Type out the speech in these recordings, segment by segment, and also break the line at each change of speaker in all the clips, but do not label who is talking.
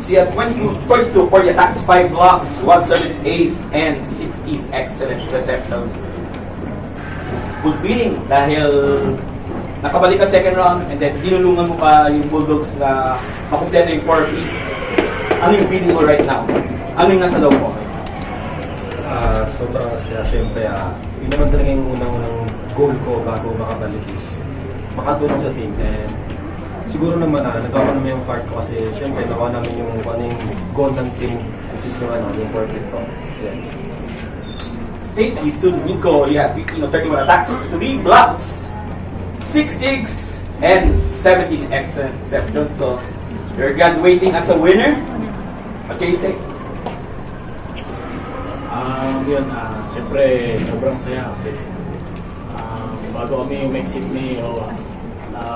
She had 22 for the attacks, 5 blocks, 1 service ace, and 16 excellent receptions. Good beating dahil nakabalik ka second round and then tinulungan mo pa yung Bulldogs na makumpleto yung 4 feet. Ano yung feeling mo right now? Ano yung nasa loob mo?
Sobrang masaya. Siyempre, yun naman talaga yung unang goal ko bago makabalik is makatulong sa team. And siguro naman nagawa naman yung part ko kasi siyempre nakuha namin yung goal ng team which is yung perfect ko. Yeah.
8 to Nico, yeah, 31 attacks, 3 blocks, 6 digs, and 17 excellent receptions. So, you're graduating as a winner. What can you say?
Siyempre, sobrang saya kasi bago kami umexit ni OWA,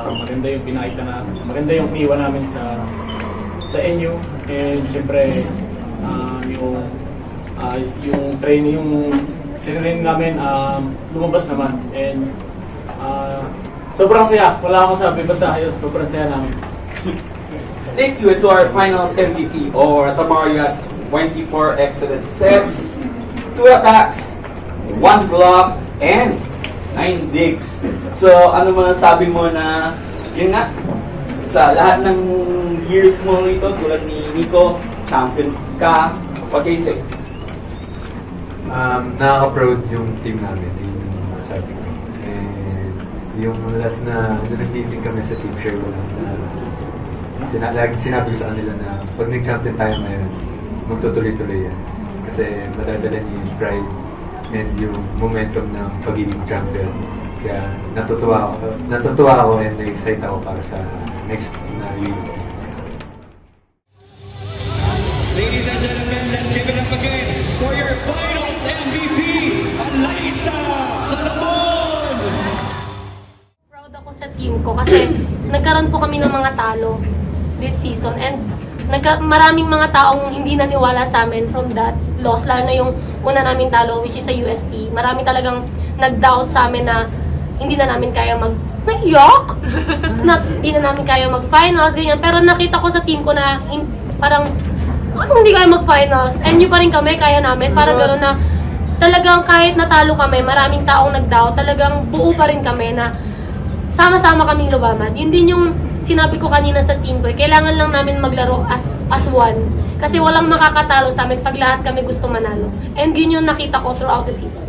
maganda yung pinakita na, maganda yung iwan namin sa NU, and siyempre yung training namin lumabas naman, and sobrang saya, wala akong sabi, basta yun, sobrang saya namin.
Thank you to our finals MVP or Tamaria, 24 excellent sets, 2 attacks, 1 block, and 9 digs. So, ano mo sabi mo na, yun nga, sa lahat ng years mo rito, tulad ni Nico, champion ka, what can you say?
Nakaka-proud yung team namin, yung masabi ko. And yung last na nag-meeting kami sa team share ko sinabi ko sa kanila na pag nag-champion tayo ngayon, magtutuloy-tuloy yan. Kasi madadala niyo yung pride and yung momentum ng pagiging champion. Kaya natutuwa ako and na-excite ako para sa next na year.
Ladies and gentlemen, let's give it up again for your finals MVP, Alyssa Salomon!
Proud ako sa team ko kasi nagkaroon po kami ng mga talo this season and maraming mga taong hindi naniwala sa amin from that loss, lalo na yung una naming talo which is sa UST. Marami talagang nag-doubt sa amin na hindi na namin kaya naiyak! Na hindi na namin kaya mag-finals, ganyan. Pero nakita ko sa team ko na parang hindi kaya mag-finals? And yun pa rin kami, kaya namin. Para gano'n na talagang kahit natalo kami, maraming taong nag-doubt, talagang buo pa rin kami na sama-sama kaming lumaban. Yun din yung sinabi ko kanina sa team ko, kailangan lang namin maglaro as one. Kasi walang makakatalo sa amin pag lahat kami gusto manalo. And yun yung nakita ko throughout the season.